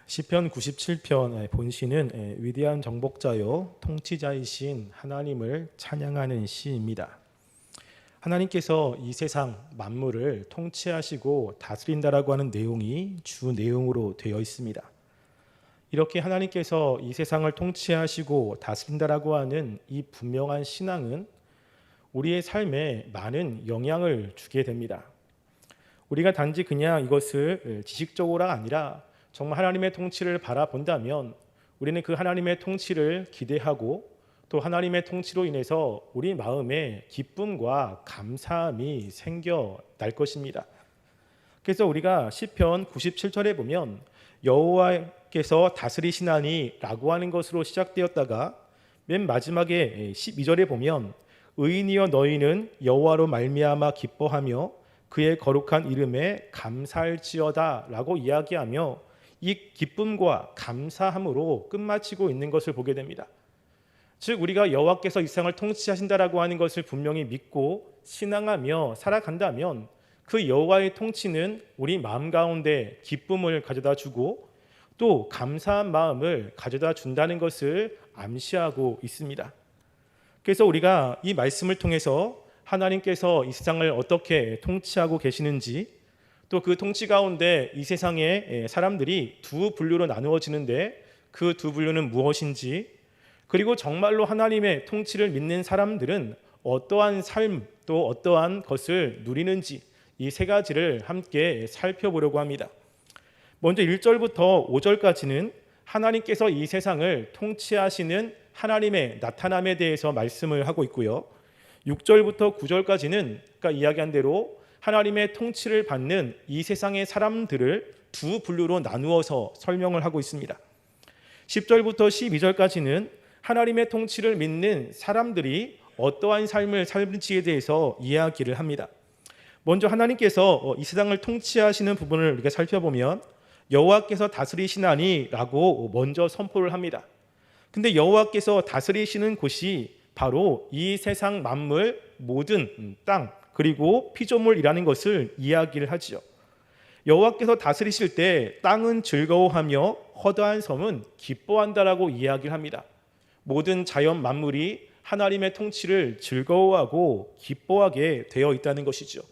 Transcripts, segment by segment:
시편 97편 본시는 위대한 정복자요 통치자이신 하나님을 찬양하는 시입니다. 하나님께서 이 세상 만물을 통치하시고 다스린다라고 하는 내용이 주 내용으로 되어 있습니다. 이렇게 하나님께서 이 세상을 통치하시고 다스린다라고 하는 이 분명한 신앙은 우리의 삶에 많은 영향을 주게 됩니다. 우리가 단지 그냥 이것을 지식적으로가 아니라 정말 하나님의 통치를 바라본다면 우리는 그 하나님의 통치를 기대하고 또 하나님의 통치로 인해서 우리 마음에 기쁨과 감사함이 생겨날 것입니다. 그래서 우리가 시편 97절에 보면 여호와께서 다스리시나니 라고 하는 것으로 시작되었다가 맨 마지막에 12절에 보면 의인이여 너희는 여호와로 말미암아 기뻐하며 그의 거룩한 이름에 감사할지어다 라고 이야기하며 이 기쁨과 감사함으로 끝마치고 있는 것을 보게 됩니다. 즉 우리가 여호와께서 이 세상을 통치하신다라고 하는 것을 분명히 믿고 신앙하며 살아간다면 그 여호와의 통치는 우리 마음 가운데 기쁨을 가져다 주고 또 감사한 마음을 가져다 준다는 것을 암시하고 있습니다. 그래서 우리가 이 말씀을 통해서 하나님께서 이 세상을 어떻게 통치하고 계시는지 또 그 통치 가운데 이 세상의 사람들이 두 분류로 나누어지는데 그 두 분류는 무엇인지, 그리고 정말로 하나님의 통치를 믿는 사람들은 어떠한 삶 또 어떠한 것을 누리는지, 이 세 가지를 함께 살펴보려고 합니다. 먼저 1절부터 5절까지는 하나님께서 이 세상을 통치하시는 하나님의 나타남에 대해서 말씀을 하고 있고요. 6절부터 9절까지는 아까 이야기한 대로 하나님의 통치를 받는 이 세상의 사람들을 두 분류로 나누어서 설명을 하고 있습니다. 10절부터 12절까지는 하나님의 통치를 믿는 사람들이 어떠한 삶을 살는지에 대해서 이야기를 합니다. 먼저 하나님께서 이 세상을 통치하시는 부분을 우리가 살펴보면 여호와께서 다스리시나니 라고 먼저 선포를 합니다. 근데 여호와께서 다스리시는 곳이 바로 이 세상 만물 모든 땅 그리고 피조물이라는 것을 이야기를 하지요. 여호와께서 다스리실 때 땅은 즐거워하며 허다한 섬은 기뻐한다라고 이야기를 합니다. 모든 자연 만물이 하나님의 통치를 즐거워하고 기뻐하게 되어 있다는 것이죠.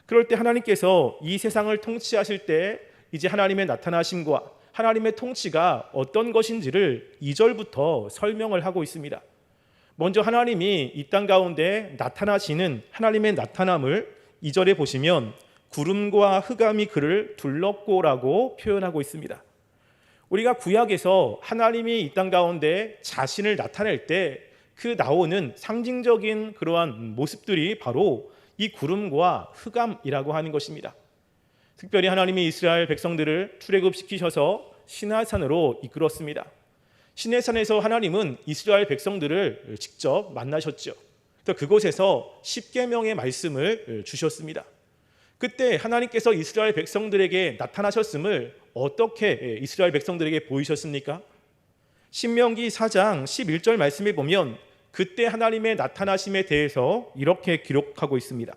그럴 때 하나님께서 이 세상을 통치하실 때 이제 하나님의 나타나심과 하나님의 통치가 어떤 것인지를 2절부터 설명을 하고 있습니다. 먼저 하나님이 이 땅 가운데 나타나시는 하나님의 나타남을 2절에 보시면 구름과 흑암이 그를 둘렀고라고 표현하고 있습니다. 우리가 구약에서 하나님이 이 땅 가운데 자신을 나타낼 때 그 나오는 상징적인 그러한 모습들이 바로 이 구름과 흑암이라고 하는 것입니다. 특별히 하나님이 이스라엘 백성들을 출애굽시키셔서 시내산으로 이끌었습니다. 시내산에서 하나님은 이스라엘 백성들을 직접 만나셨죠. 그곳에서 십계명의 말씀을 주셨습니다. 그때 하나님께서 이스라엘 백성들에게 나타나셨음을 어떻게 이스라엘 백성들에게 보이셨습니까? 신명기 4장 11절 말씀에 보면 그때 하나님의 나타나심에 대해서 이렇게 기록하고 있습니다.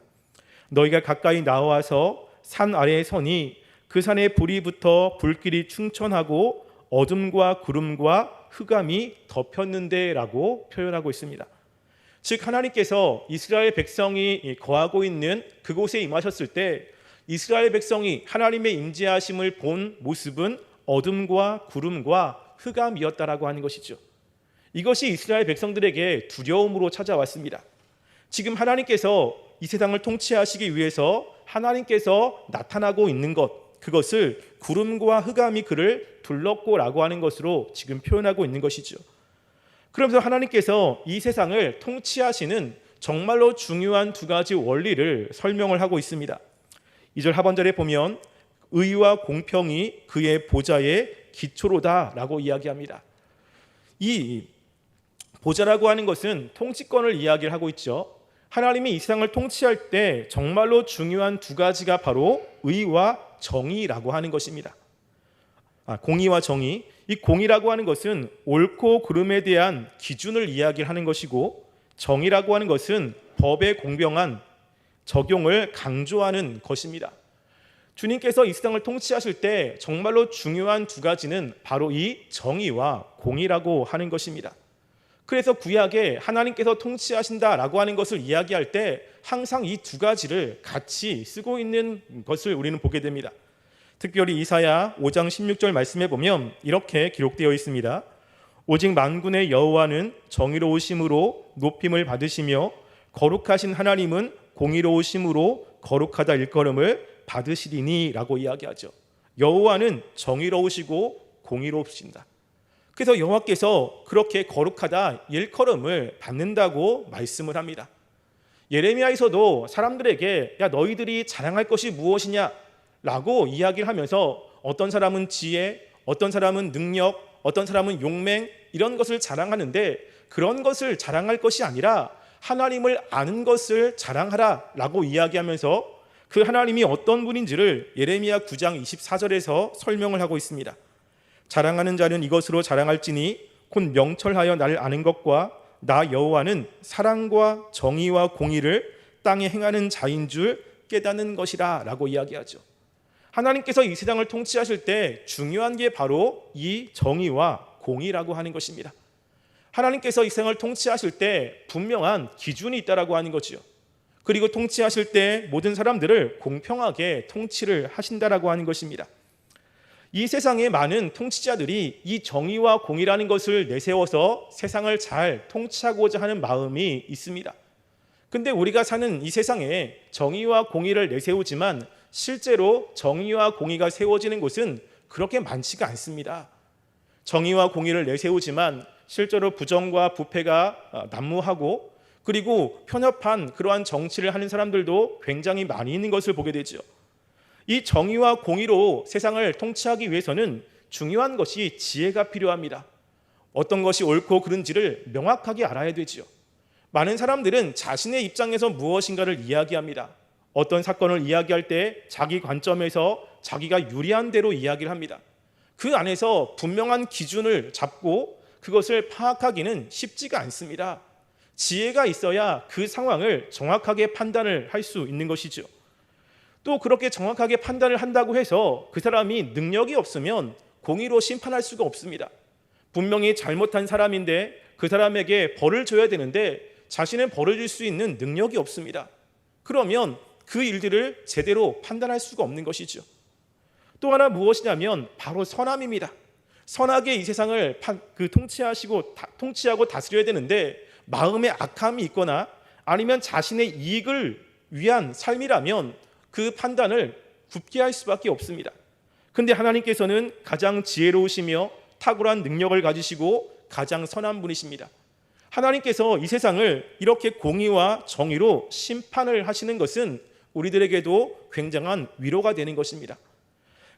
너희가 가까이 나와서 산 아래에 서니 그 산에 불이 붙어 불길이 충천하고 어둠과 구름과 흑암이 덮였는데 라고 표현하고 있습니다. 즉 하나님께서 이스라엘 백성이 거하고 있는 그곳에 임하셨을 때 이스라엘 백성이 하나님의 임재하심을 본 모습은 어둠과 구름과 흑암이었다라고 하는 것이죠. 이것이 이스라엘 백성들에게 두려움으로 찾아왔습니다. 지금 하나님께서 이 세상을 통치하시기 위해서 하나님께서 나타나고 있는 것, 그것을 구름과 흑암이 그를 둘렀고라고 하는 것으로 지금 표현하고 있는 것이죠. 그러면서 하나님께서 이 세상을 통치하시는 정말로 중요한 두 가지 원리를 설명을 하고 있습니다. 2절 하반절에 보면 의와 공평이 그의 보좌의 기초로다 라고 이야기합니다. 이 보좌라고 하는 것은 통치권을 이야기를 하고 있죠. 하나님이 이 세상을 통치할 때 정말로 중요한 두 가지가 바로 의와 정의라고 하는 것입니다. 공의와 정의. 이 공의라고 하는 것은 옳고 그름에 대한 기준을 이야기를 하는 것이고, 정의라고 하는 것은 법의 공평한 적용을 강조하는 것입니다. 주님께서 이 세상을 통치하실 때 정말로 중요한 두 가지는 바로 이 정의와 공의라고 하는 것입니다. 그래서 구약에 하나님께서 통치하신다라고 하는 것을 이야기할 때 항상 이 두 가지를 같이 쓰고 있는 것을 우리는 보게 됩니다. 특별히 이사야 5장 16절 말씀에 보면 이렇게 기록되어 있습니다. 오직 만군의 여호와는 정의로우심으로 높임을 받으시며 거룩하신 하나님은 공의로우심으로 거룩하다 일컬음을 받으시리니 라고 이야기하죠. 여호와는 정의로우시고 공의로우신다. 그래서 여호와께서 그렇게 거룩하다 일컬음을 받는다고 말씀을 합니다. 예레미야에서도 사람들에게 야 너희들이 자랑할 것이 무엇이냐 라고 이야기를 하면서 어떤 사람은 지혜, 어떤 사람은 능력, 어떤 사람은 용맹 이런 것을 자랑하는데 그런 것을 자랑할 것이 아니라 하나님을 아는 것을 자랑하라 라고 이야기하면서 그 하나님이 어떤 분인지를 예레미야 9장 24절에서 설명을 하고 있습니다. 자랑하는 자는 이것으로 자랑할지니 곧 명철하여 나를 아는 것과 나 여호와는 사랑과 정의와 공의를 땅에 행하는 자인 줄 깨닫는 것이라 라고 이야기하죠. 하나님께서 이 세상을 통치하실 때 중요한 게 바로 이 정의와 공의라고 하는 것입니다. 하나님께서 이 세상을 통치하실 때 분명한 기준이 있다라고 하는 거죠. 그리고 통치하실 때 모든 사람들을 공평하게 통치를 하신다라고 하는 것입니다. 이 세상의 많은 통치자들이 이 정의와 공의라는 것을 내세워서 세상을 잘 통치하고자 하는 마음이 있습니다. 근데 우리가 사는 이 세상에 정의와 공의를 내세우지만 실제로 정의와 공의가 세워지는 곳은 그렇게 많지가 않습니다. 정의와 공의를 내세우지만 실제로 부정과 부패가 난무하고 그리고 편협한 그러한 정치를 하는 사람들도 굉장히 많이 있는 것을 보게 되죠. 이 정의와 공의로 세상을 통치하기 위해서는 중요한 것이 지혜가 필요합니다. 어떤 것이 옳고 그른지를 명확하게 알아야 되지요. 많은 사람들은 자신의 입장에서 무엇인가를 이야기합니다. 어떤 사건을 이야기할 때 자기 관점에서 자기가 유리한 대로 이야기를 합니다. 그 안에서 분명한 기준을 잡고 그것을 파악하기는 쉽지가 않습니다. 지혜가 있어야 그 상황을 정확하게 판단을 할 수 있는 것이죠. 또 그렇게 정확하게 판단을 한다고 해서 그 사람이 능력이 없으면 공의로 심판할 수가 없습니다. 분명히 잘못한 사람인데 그 사람에게 벌을 줘야 되는데 자신은 벌을 줄 수 있는 능력이 없습니다. 그러면 그 일들을 제대로 판단할 수가 없는 것이죠. 또 하나 무엇이냐면 바로 선함입니다. 선하게 이 세상을 통치하고 다스려야 되는데 마음에 악함이 있거나 아니면 자신의 이익을 위한 삶이라면 그 판단을 굽게 할 수밖에 없습니다. 근데 하나님께서는 가장 지혜로우시며 탁월한 능력을 가지시고 가장 선한 분이십니다. 하나님께서 이 세상을 이렇게 공의와 정의로 심판을 하시는 것은 우리들에게도 굉장한 위로가 되는 것입니다.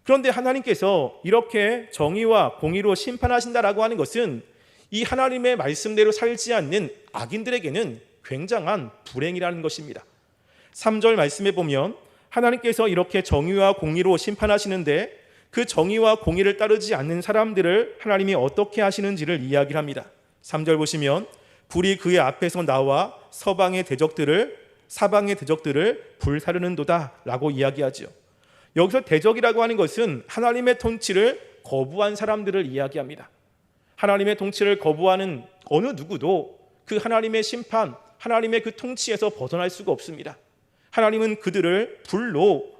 그런데 하나님께서 이렇게 정의와 공의로 심판하신다라고 하는 것은 이 하나님의 말씀대로 살지 않는 악인들에게는 굉장한 불행이라는 것입니다. 3절 말씀에 보면 하나님께서 이렇게 정의와 공의로 심판하시는데 그 정의와 공의를 따르지 않는 사람들을 하나님이 어떻게 하시는지를 이야기를 합니다. 3절 보시면 불이 그의 앞에서 나와 사방의 대적들을 불사르는도다 라고 이야기하죠. 여기서 대적이라고 하는 것은 하나님의 통치를 거부한 사람들을 이야기합니다. 하나님의 통치를 거부하는 어느 누구도 그 하나님의 심판, 하나님의 그 통치에서 벗어날 수가 없습니다. 하나님은 그들을 불로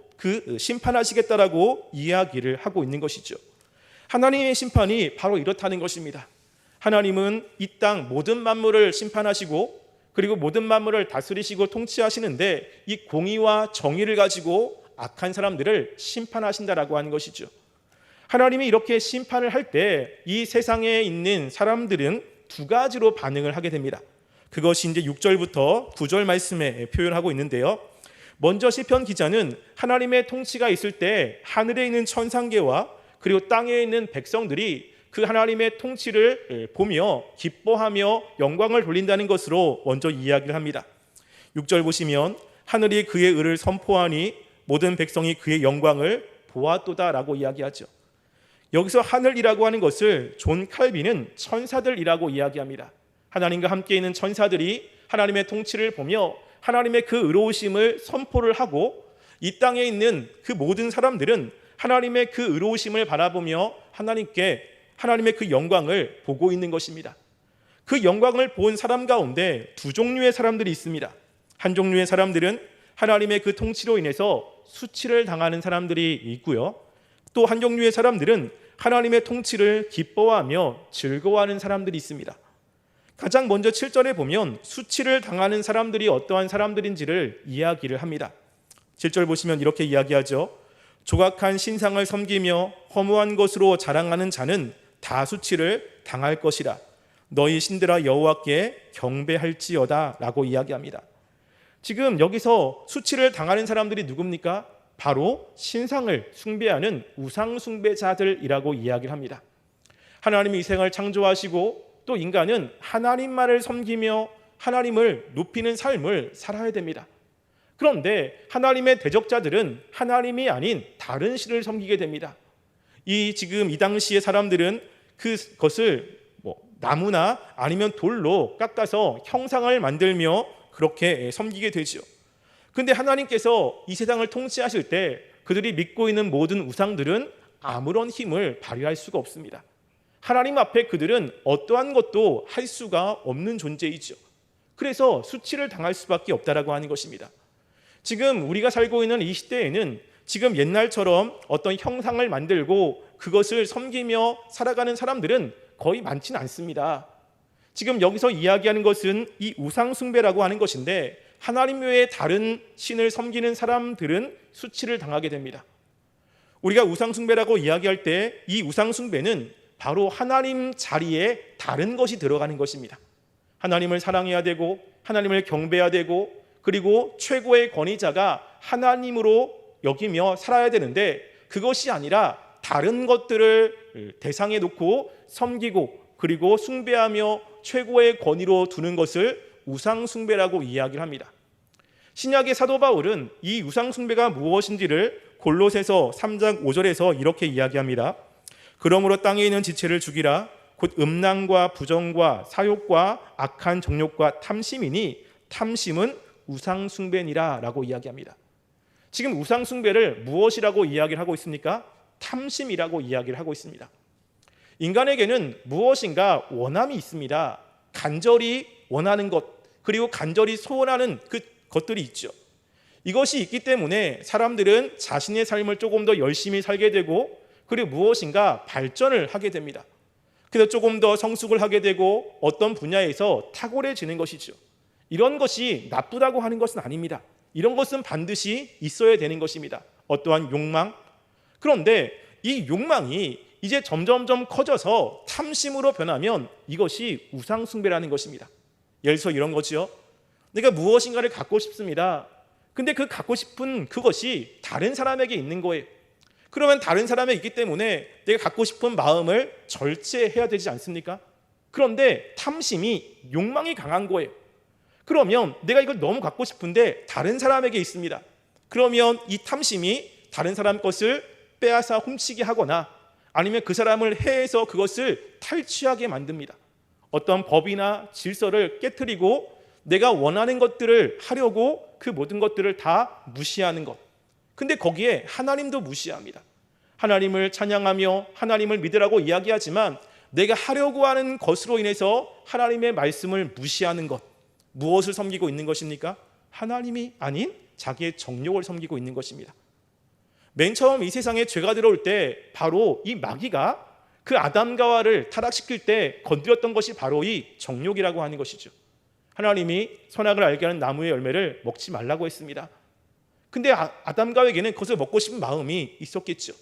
심판하시겠다라고 이야기를 하고 있는 것이죠. 하나님의 심판이 바로 이렇다는 것입니다. 하나님은 이 땅 모든 만물을 심판하시고 그리고 모든 만물을 다스리시고 통치하시는데 이 공의와 정의를 가지고 악한 사람들을 심판하신다라고 하는 것이죠. 하나님이 이렇게 심판을 할 때 이 세상에 있는 사람들은 두 가지로 반응을 하게 됩니다. 그것이 이제 6절부터 9절 말씀에 표현하고 있는데요. 먼저 시편 기자는 하나님의 통치가 있을 때 하늘에 있는 천상계와 그리고 땅에 있는 백성들이 그 하나님의 통치를 보며 기뻐하며 영광을 돌린다는 것으로 먼저 이야기를 합니다. 6절 보시면 하늘이 그의 의를 선포하니 모든 백성이 그의 영광을 보았도다라고 이야기하죠. 여기서 하늘이라고 하는 것을 존 칼빈은 천사들이라고 이야기합니다. 하나님과 함께 있는 천사들이 하나님의 통치를 보며 하나님의 그 의로우심을 선포를 하고 이 땅에 있는 그 모든 사람들은 하나님의 그 의로우심을 바라보며 하나님의 그 영광을 보고 있는 것입니다. 그 영광을 본 사람 가운데 두 종류의 사람들이 있습니다. 한 종류의 사람들은 하나님의 그 통치로 인해서 수치를 당하는 사람들이 있고요. 또 한 종류의 사람들은 하나님의 통치를 기뻐하며 즐거워하는 사람들이 있습니다. 가장 먼저 7절에 보면 수치를 당하는 사람들이 어떠한 사람들인지를 이야기를 합니다. 7절 보시면 이렇게 이야기하죠. 조각한 신상을 섬기며 허무한 것으로 자랑하는 자는 다 수치를 당할 것이라. 너희 신들아 여호와께 경배할지어다 라고 이야기합니다. 지금 여기서 수치를 당하는 사람들이 누굽니까? 바로 신상을 숭배하는 우상 숭배자들이라고 이야기를 합니다. 하나님이 이 세상을 창조하시고 또 인간은 하나님만을 섬기며 하나님을 높이는 삶을 살아야 됩니다. 그런데 하나님의 대적자들은 하나님이 아닌 다른 신을 섬기게 됩니다. 지금 이 당시의 사람들은 그것을 나무나 아니면 돌로 깎아서 형상을 만들며 그렇게 섬기게 되죠. 그런데 하나님께서 이 세상을 통치하실 때 그들이 믿고 있는 모든 우상들은 아무런 힘을 발휘할 수가 없습니다. 하나님 앞에 그들은 어떠한 것도 할 수가 없는 존재이죠. 그래서 수치를 당할 수밖에 없다라고 하는 것입니다. 지금 우리가 살고 있는 이 시대에는 지금 옛날처럼 어떤 형상을 만들고 그것을 섬기며 살아가는 사람들은 거의 많지는 않습니다. 지금 여기서 이야기하는 것은 이 우상 숭배라고 하는 것인데 하나님 외에 다른 신을 섬기는 사람들은 수치를 당하게 됩니다. 우리가 우상 숭배라고 이야기할 때 이 우상 숭배는 바로 하나님 자리에 다른 것이 들어가는 것입니다. 하나님을 사랑해야 되고 하나님을 경배해야 되고 그리고 최고의 권위자가 하나님으로 여기며 살아야 되는데 그것이 아니라 다른 것들을 대상에 놓고 섬기고 그리고 숭배하며 최고의 권위로 두는 것을 우상 숭배라고 이야기를 합니다. 신약의 사도 바울은 이 우상 숭배가 무엇인지를 골로새서 3장 5절에서 이렇게 이야기합니다. 그러므로 땅에 있는 지체를 죽이라. 곧 음란과 부정과 사욕과 악한 정욕과 탐심이니 탐심은 우상 숭배니라 라고 이야기합니다. 지금 우상 숭배를 무엇이라고 이야기를 하고 있습니까? 탐심이라고 이야기를 하고 있습니다. 인간에게는 무엇인가 원함이 있습니다. 간절히 원하는 것 그리고 간절히 소원하는 그 것들이 있죠. 이것이 있기 때문에 사람들은 자신의 삶을 조금 더 열심히 살게 되고 그리고 무엇인가 발전을 하게 됩니다. 그래서 조금 더 성숙을 하게 되고 어떤 분야에서 탁월해지는 것이죠. 이런 것이 나쁘다고 하는 것은 아닙니다. 이런 것은 반드시 있어야 되는 것입니다. 어떠한 욕망. 그런데 이 욕망이 이제 점점점 커져서 탐심으로 변하면 이것이 우상 숭배라는 것입니다. 예를 들어서 이런 거죠. 내가 무엇인가를 갖고 싶습니다. 근데 그 갖고 싶은 그것이 다른 사람에게 있는 거예요. 그러면 다른 사람에 있기 때문에 내가 갖고 싶은 마음을 절제해야 되지 않습니까? 그런데 탐심이 욕망이 강한 거예요. 그러면 내가 이걸 너무 갖고 싶은데 다른 사람에게 있습니다. 그러면 이 탐심이 다른 사람 것을 빼앗아 훔치게 하거나 아니면 그 사람을 해해서 그것을 탈취하게 만듭니다. 어떤 법이나 질서를 깨트리고 내가 원하는 것들을 하려고 그 모든 것들을 다 무시하는 것. 근데 거기에 하나님도 무시합니다. 하나님을 찬양하며 하나님을 믿으라고 이야기하지만 내가 하려고 하는 것으로 인해서 하나님의 말씀을 무시하는 것. 무엇을 섬기고 있는 것입니까? 하나님이 아닌 자기의 정욕을 섬기고 있는 것입니다. 맨 처음 이 세상에 죄가 들어올 때 바로 이 마귀가 그 아담과 하와를 타락시킬 때 건드렸던 것이 바로 이 정욕이라고 하는 것이죠. 하나님이 선악을 알게 하는 나무의 열매를 먹지 말라고 했습니다. 근데 아담과 하와에게는 그것을 먹고 싶은 마음이 있었겠죠.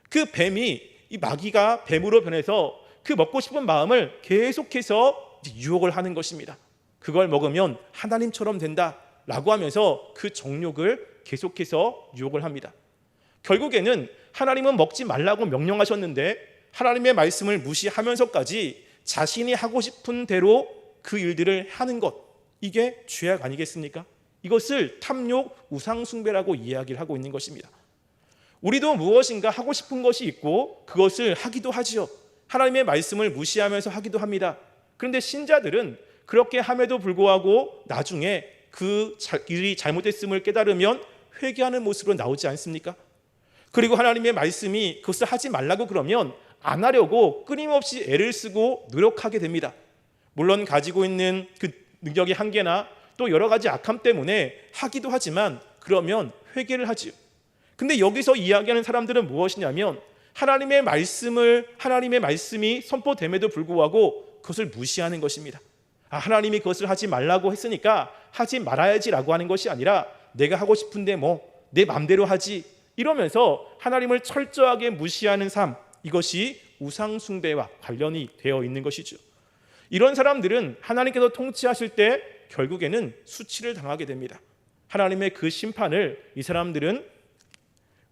그 뱀이 이 마귀가 뱀으로 변해서 그 먹고 싶은 마음을 계속해서 유혹을 하는 것입니다. 그걸 먹으면 하나님처럼 된다라고 하면서 그 정욕을 계속해서 유혹을 합니다. 결국에는 하나님은 먹지 말라고 명령하셨는데 하나님의 말씀을 무시하면서까지 자신이 하고 싶은 대로 그 일들을 하는 것, 이게 죄악 아니겠습니까? 이것을 탐욕, 우상숭배라고 이야기를 하고 있는 것입니다. 우리도 무엇인가 하고 싶은 것이 있고 그것을 하기도 하지요. 하나님의 말씀을 무시하면서 하기도 합니다. 그런데 신자들은 그렇게 함에도 불구하고 나중에 그 일이 잘못됐음을 깨달으면 회개하는 모습으로 나오지 않습니까? 그리고 하나님의 말씀이 그것을 하지 말라고 그러면 안 하려고 끊임없이 애를 쓰고 노력하게 됩니다. 물론 가지고 있는 그 능력의 한계나 또 여러 가지 악함 때문에 하기도 하지만 그러면 회개를 하지요. 근데 여기서 이야기하는 사람들은 무엇이냐면 하나님의 말씀이 선포됨에도 불구하고 그것을 무시하는 것입니다. 하나님이 그것을 하지 말라고 했으니까 하지 말아야지라고 하는 것이 아니라 내가 하고 싶은데 내 맘대로 하지 이러면서 하나님을 철저하게 무시하는 삶, 이것이 우상 숭배와 관련이 되어 있는 것이죠. 이런 사람들은 하나님께서 통치하실 때 결국에는 수치를 당하게 됩니다. 하나님의 그 심판을 이 사람들은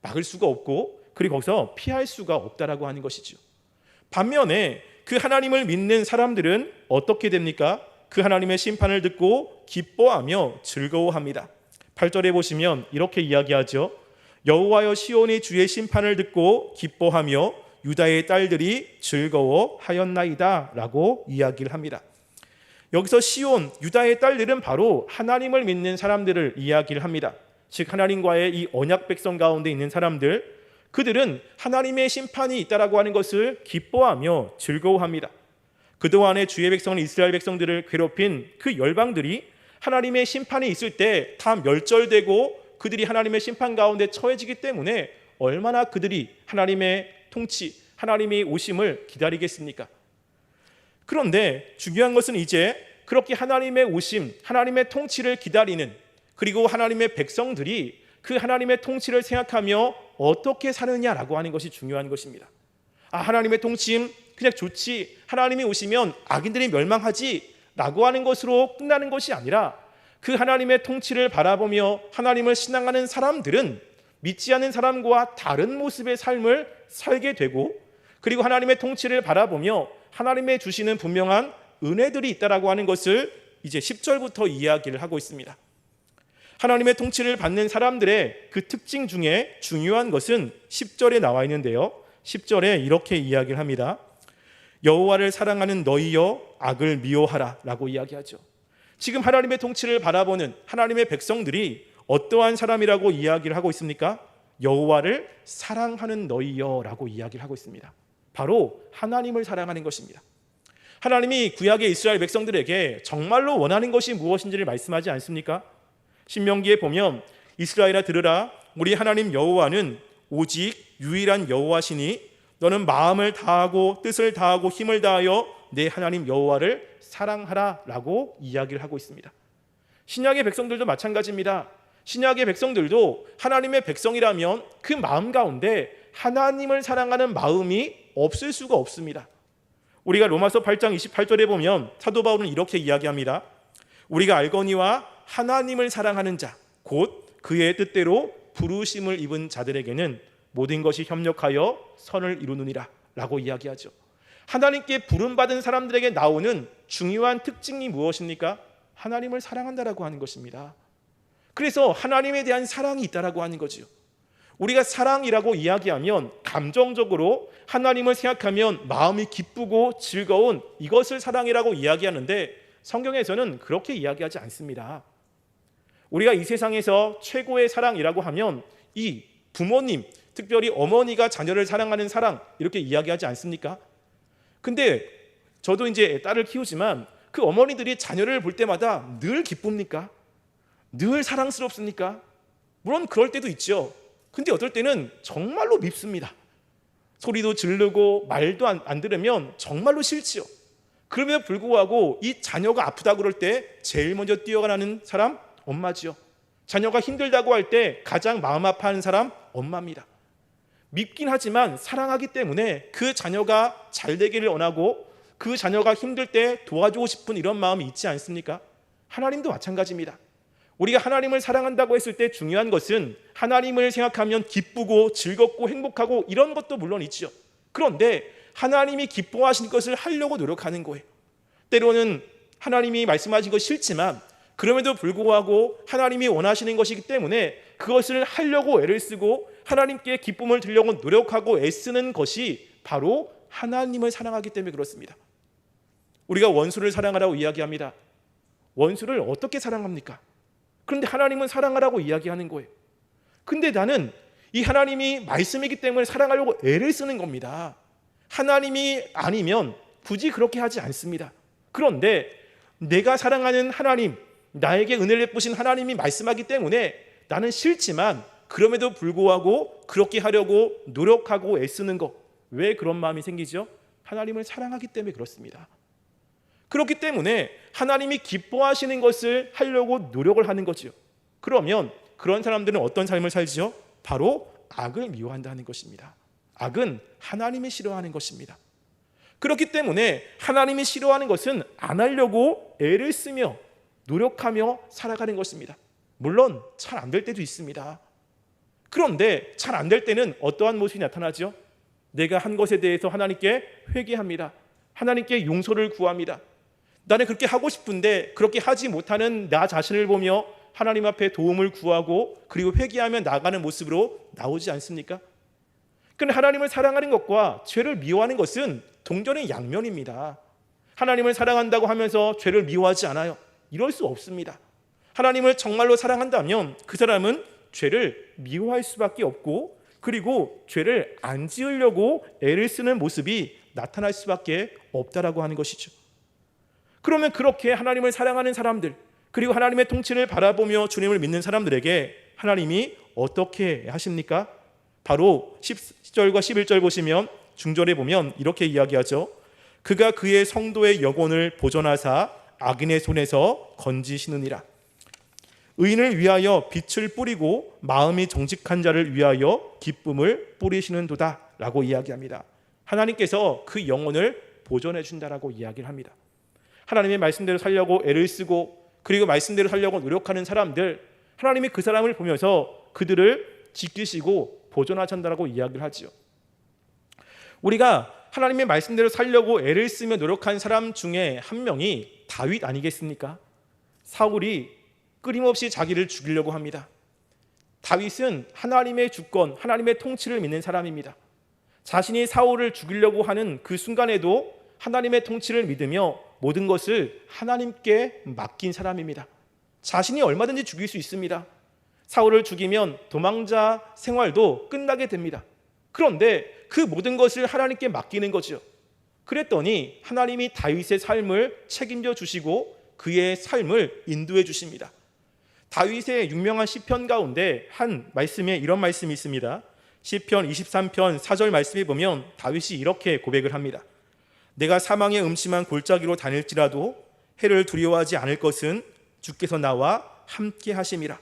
막을 수가 없고 그리고 거기서 피할 수가 없다라고 하는 것이죠. 반면에 그 하나님을 믿는 사람들은 어떻게 됩니까? 그 하나님의 심판을 듣고 기뻐하며 즐거워합니다. 8절에 보시면 이렇게 이야기하죠. 여호와여 시온이 주의 심판을 듣고 기뻐하며 유다의 딸들이 즐거워하였나이다 라고 이야기를 합니다. 여기서 시온, 유다의 딸들은 바로 하나님을 믿는 사람들을 이야기를 합니다. 즉 하나님과의 이 언약 백성 가운데 있는 사람들, 그들은 하나님의 심판이 있다라고 하는 것을 기뻐하며 즐거워합니다. 그동안의 주의 백성은 이스라엘 백성들을 괴롭힌 그 열방들이 하나님의 심판이 있을 때 다 멸절되고 그들이 하나님의 심판 가운데 처해지기 때문에 얼마나 그들이 하나님의 통치, 하나님의 오심을 기다리겠습니까? 그런데 중요한 것은 이제 그렇게 하나님의 오심, 하나님의 통치를 기다리는, 그리고 하나님의 백성들이 그 하나님의 통치를 생각하며 어떻게 사느냐라고 하는 것이 중요한 것입니다. 하나님의 통치임 그냥 좋지, 하나님이 오시면 악인들이 멸망하지 라고 하는 것으로 끝나는 것이 아니라 그 하나님의 통치를 바라보며 하나님을 신앙하는 사람들은 믿지 않는 사람과 다른 모습의 삶을 살게 되고, 그리고 하나님의 통치를 바라보며 하나님의 주시는 분명한 은혜들이 있다라고 하는 것을 이제 10절부터 이야기를 하고 있습니다. 하나님의 통치를 받는 사람들의 그 특징 중에 중요한 것은 10절에 나와 있는데요, 10절에 이렇게 이야기를 합니다. 여호와를 사랑하는 너희여 악을 미워하라 라고 이야기하죠. 지금 하나님의 통치를 바라보는 하나님의 백성들이 어떠한 사람이라고 이야기를 하고 있습니까? 여호와를 사랑하는 너희여 라고 이야기를 하고 있습니다. 바로 하나님을 사랑하는 것입니다. 하나님이 구약의 이스라엘 백성들에게 정말로 원하는 것이 무엇인지를 말씀하지 않습니까? 신명기에 보면 이스라엘아 들으라, 우리 하나님 여호와는 오직 유일한 여호와시니 너는 마음을 다하고 뜻을 다하고 힘을 다하여 내 하나님 여호와를 사랑하라 라고 이야기를 하고 있습니다. 신약의 백성들도 마찬가지입니다. 신약의 백성들도 하나님의 백성이라면 그 마음 가운데 하나님을 사랑하는 마음이 없을 수가 없습니다. 우리가 로마서 8장 28절에 보면 사도 바울은 이렇게 이야기합니다. 우리가 알거니와 하나님을 사랑하는 자, 곧 그의 뜻대로 부르심을 입은 자들에게는 모든 것이 협력하여 선을 이루느니라 라고 이야기하죠. 하나님께 부름받은 사람들에게 나오는 중요한 특징이 무엇입니까? 하나님을 사랑한다라고 하는 것입니다. 그래서 하나님에 대한 사랑이 있다라고 하는 거지요. 우리가 사랑이라고 이야기하면 감정적으로 하나님을 생각하면 마음이 기쁘고 즐거운 이것을 사랑이라고 이야기하는데 성경에서는 그렇게 이야기하지 않습니다. 우리가 이 세상에서 최고의 사랑이라고 하면 이 부모님, 특별히 어머니가 자녀를 사랑하는 사랑 이렇게 이야기하지 않습니까? 근데 저도 이제 딸을 키우지만 그 어머니들이 자녀를 볼 때마다 늘 기쁩니까? 늘 사랑스럽습니까? 물론 그럴 때도 있죠. 근데 어떨 때는 정말로 밉습니다. 소리도 지르고 말도 안 들으면 정말로 싫지요. 그럼에도 불구하고 이 자녀가 아프다 그럴 때 제일 먼저 뛰어가는 사람 엄마지요. 자녀가 힘들다고 할 때 가장 마음 아파하는 사람 엄마입니다. 밉긴 하지만 사랑하기 때문에 그 자녀가 잘 되기를 원하고 그 자녀가 힘들 때 도와주고 싶은 이런 마음이 있지 않습니까? 하나님도 마찬가지입니다. 우리가 하나님을 사랑한다고 했을 때 중요한 것은 하나님을 생각하면 기쁘고 즐겁고 행복하고 이런 것도 물론 있죠. 그런데 하나님이 기뻐하신 것을 하려고 노력하는 거예요. 때로는 하나님이 말씀하신 것 싫지만 그럼에도 불구하고 하나님이 원하시는 것이기 때문에 그것을 하려고 애를 쓰고 하나님께 기쁨을 주려고 노력하고 애쓰는 것이 바로 하나님을 사랑하기 때문에 그렇습니다. 우리가 원수를 사랑하라고 이야기합니다. 원수를 어떻게 사랑합니까? 그런데 하나님은 사랑하라고 이야기하는 거예요. 근데 나는 이 하나님이 말씀이기 때문에 사랑하려고 애를 쓰는 겁니다. 하나님이 아니면 굳이 그렇게 하지 않습니다. 그런데 내가 사랑하는 하나님, 나에게 은혜를 베푸신 하나님이 말씀하기 때문에 나는 싫지만 그럼에도 불구하고 그렇게 하려고 노력하고 애쓰는 것. 왜 그런 마음이 생기죠? 하나님을 사랑하기 때문에 그렇습니다. 그렇기 때문에 하나님이 기뻐하시는 것을 하려고 노력을 하는 거죠. 그러면 그런 사람들은 어떤 삶을 살지요? 바로 악을 미워한다는 것입니다. 악은 하나님이 싫어하는 것입니다. 그렇기 때문에 하나님이 싫어하는 것은 안 하려고 애를 쓰며 노력하며 살아가는 것입니다. 물론 잘 안 될 때도 있습니다. 그런데 잘 안 될 때는 어떠한 모습이 나타나죠? 내가 한 것에 대해서 하나님께 회개합니다. 하나님께 용서를 구합니다. 나는 그렇게 하고 싶은데 그렇게 하지 못하는 나 자신을 보며 하나님 앞에 도움을 구하고 그리고 회개하며 나가는 모습으로 나오지 않습니까? 그런데 하나님을 사랑하는 것과 죄를 미워하는 것은 동전의 양면입니다. 하나님을 사랑한다고 하면서 죄를 미워하지 않아요. 이럴 수 없습니다. 하나님을 정말로 사랑한다면 그 사람은 죄를 미워할 수밖에 없고 그리고 죄를 안 지으려고 애를 쓰는 모습이 나타날 수밖에 없다라고 하는 것이죠. 그러면 그렇게 하나님을 사랑하는 사람들 그리고 하나님의 통치를 바라보며 주님을 믿는 사람들에게 하나님이 어떻게 하십니까? 바로 10절과 11절 보시면 중절에 보면 이렇게 이야기하죠. 그가 그의 성도의 영혼을 보존하사 악인의 손에서 건지시느니라. 의인을 위하여 빛을 뿌리고 마음이 정직한 자를 위하여 기쁨을 뿌리시는도다 라고 이야기합니다. 하나님께서 그 영혼을 보존해 준다라고 이야기를 합니다. 하나님의 말씀대로 살려고 애를 쓰고 그리고 말씀대로 살려고 노력하는 사람들, 하나님이 그 사람을 보면서 그들을 지키시고 보존하신다라고 이야기를 하지요. 우리가 하나님의 말씀대로 살려고 애를 쓰며 노력한 사람 중에 한 명이 다윗 아니겠습니까? 사울이 끊임없이 자기를 죽이려고 합니다. 다윗은 하나님의 주권, 하나님의 통치를 믿는 사람입니다. 자신이 사울을 죽이려고 하는 그 순간에도 하나님의 통치를 믿으며 모든 것을 하나님께 맡긴 사람입니다. 자신이 얼마든지 죽일 수 있습니다. 사울을 죽이면 도망자 생활도 끝나게 됩니다. 그런데 그 모든 것을 하나님께 맡기는 거죠. 그랬더니 하나님이 다윗의 삶을 책임져 주시고 그의 삶을 인도해 주십니다. 다윗의 유명한 시편 가운데 한 말씀에 이런 말씀이 있습니다. 시편 23편 4절 말씀에 보면 다윗이 이렇게 고백을 합니다. 내가 사망의 음침한 골짜기로 다닐지라도 해를 두려워하지 않을 것은 주께서 나와 함께 하심이라.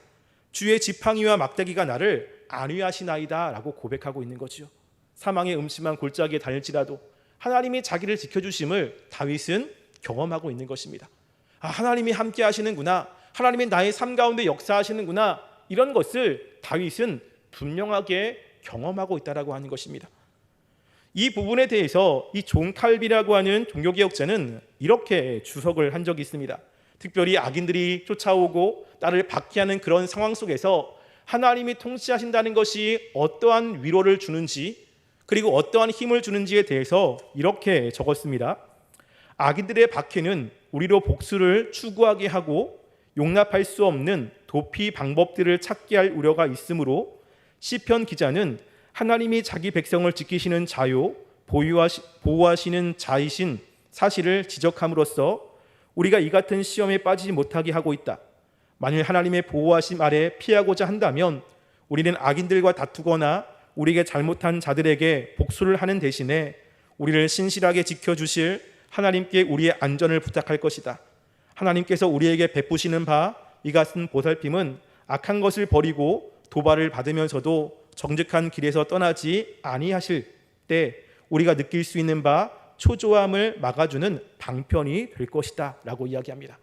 주의 지팡이와 막대기가 나를 안위하시나이다 라고 고백하고 있는 거죠. 사망의 음침한 골짜기에 다닐지라도 하나님이 자기를 지켜주심을 다윗은 경험하고 있는 것입니다. 하나님이 함께 하시는구나, 하나님이 나의 삶 가운데 역사하시는구나, 이런 것을 다윗은 분명하게 경험하고 있다라고 하는 것입니다. 이 부분에 대해서 이 존 칼빈이라고 하는 종교개혁자는 이렇게 주석을 한 적이 있습니다. 특별히 악인들이 쫓아오고 나를 박해하는 그런 상황 속에서 하나님이 통치하신다는 것이 어떠한 위로를 주는지 그리고 어떠한 힘을 주는지에 대해서 이렇게 적었습니다. 악인들의 박해는 우리로 복수를 추구하게 하고 용납할 수 없는 도피 방법들을 찾게 할 우려가 있으므로 시편 기자는 하나님이 자기 백성을 지키시는 자요 보호하시는 자이신 사실을 지적함으로써 우리가 이 같은 시험에 빠지지 못하게 하고 있다. 만일 하나님의 보호하심 아래 피하고자 한다면 우리는 악인들과 다투거나 우리에게 잘못한 자들에게 복수를 하는 대신에 우리를 신실하게 지켜주실 하나님께 우리의 안전을 부탁할 것이다. 하나님께서 우리에게 베푸시는 바 이 같은 보살핌은 악한 것을 버리고 도발을 받으면서도 정직한 길에서 떠나지 아니하실 때 우리가 느낄 수 있는 바 초조함을 막아주는 방편이 될 것이다 라고 이야기합니다.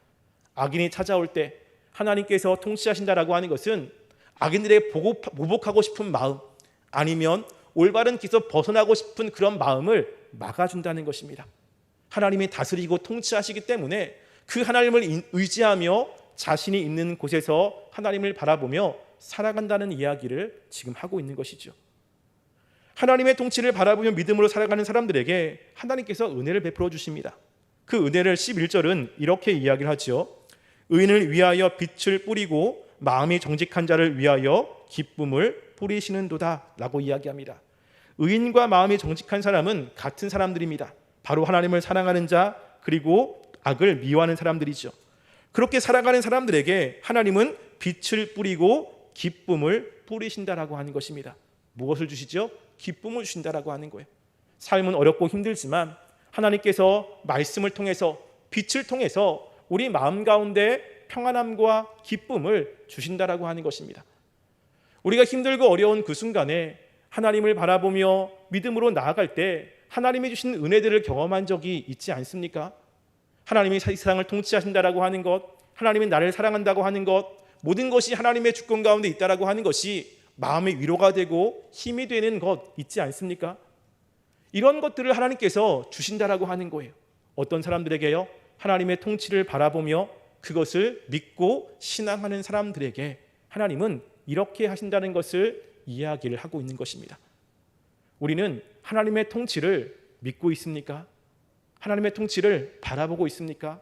악인이 찾아올 때 하나님께서 통치하신다라고 하는 것은 악인들에게 보복하고 싶은 마음 아니면 올바른 길에서 벗어나고 싶은 그런 마음을 막아준다는 것입니다. 하나님이 다스리고 통치하시기 때문에 그 하나님을 의지하며 자신이 있는 곳에서 하나님을 바라보며 살아간다는 이야기를 지금 하고 있는 것이죠. 하나님의 통치를 바라보며 믿음으로 살아가는 사람들에게 하나님께서 은혜를 베풀어 주십니다. 그 은혜를 11절은 이렇게 이야기를 하죠. 의인을 위하여 빛을 뿌리고 마음이 정직한 자를 위하여 기쁨을 뿌리시는도다 라고 이야기합니다. 의인과 마음이 정직한 사람은 같은 사람들입니다. 바로 하나님을 사랑하는 자, 그리고 악을 미워하는 사람들이죠. 그렇게 살아가는 사람들에게 하나님은 빛을 뿌리고 기쁨을 뿌리신다라고 하는 것입니다. 무엇을 주시죠? 기쁨을 주신다라고 하는 거예요. 삶은 어렵고 힘들지만 하나님께서 말씀을 통해서, 빛을 통해서 우리 마음 가운데 평안함과 기쁨을 주신다라고 하는 것입니다. 우리가 힘들고 어려운 그 순간에 하나님을 바라보며 믿음으로 나아갈 때 하나님이 주신 은혜들을 경험한 적이 있지 않습니까? 하나님이 세상을 통치하신다라고 하는 것, 하나님이 나를 사랑한다고 하는 것, 모든 것이 하나님의 주권 가운데 있다라고 하는 것이 마음의 위로가 되고 힘이 되는 것 있지 않습니까? 이런 것들을 하나님께서 주신다라고 하는 거예요. 어떤 사람들에게요? 하나님의 통치를 바라보며 그것을 믿고 신앙하는 사람들에게 하나님은 이렇게 하신다는 것을 이야기를 하고 있는 것입니다. 우리는 하나님의 통치를 믿고 있습니까? 하나님의 통치를 바라보고 있습니까?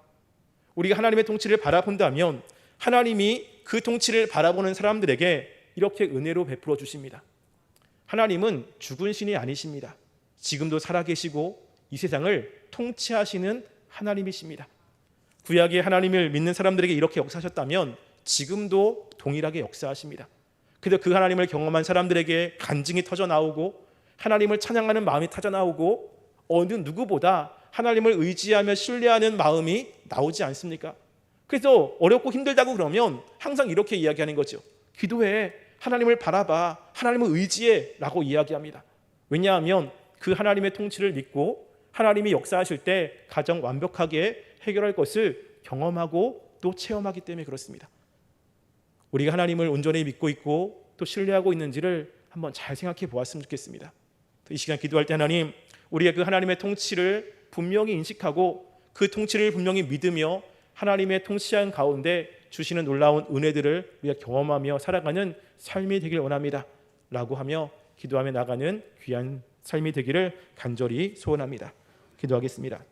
우리가 하나님의 통치를 바라본다면 하나님이 그 통치를 바라보는 사람들에게 이렇게 은혜로 베풀어 주십니다. 하나님은 죽은 신이 아니십니다. 지금도 살아계시고 이 세상을 통치하시는 하나님이십니다. 구약의 하나님을 믿는 사람들에게 이렇게 역사하셨다면 지금도 동일하게 역사하십니다. 그래서 그 하나님을 경험한 사람들에게 간증이 터져나오고 하나님을 찬양하는 마음이 터져나오고 어느 누구보다 하나님을 의지하며 신뢰하는 마음이 나오지 않습니까? 그래서 어렵고 힘들다고 그러면 항상 이렇게 이야기하는 거죠. 기도해, 하나님을 바라봐, 하나님을 의지해 라고 이야기합니다. 왜냐하면 그 하나님의 통치를 믿고 하나님이 역사하실 때 가장 완벽하게 해결할 것을 경험하고 또 체험하기 때문에 그렇습니다. 우리가 하나님을 온전히 믿고 있고 또 신뢰하고 있는지를 한번 잘 생각해 보았으면 좋겠습니다. 이 시간 기도할 때 하나님, 우리가 그 하나님의 통치를 분명히 인식하고 그 통치를 분명히 믿으며 하나님의 통치한 가운데 주시는 놀라운 은혜들을 우리가 경험하며 살아가는 삶이 되길 원합니다 라고 하며 기도하며 나가는 귀한 삶이 되기를 간절히 소원합니다. 기도하겠습니다.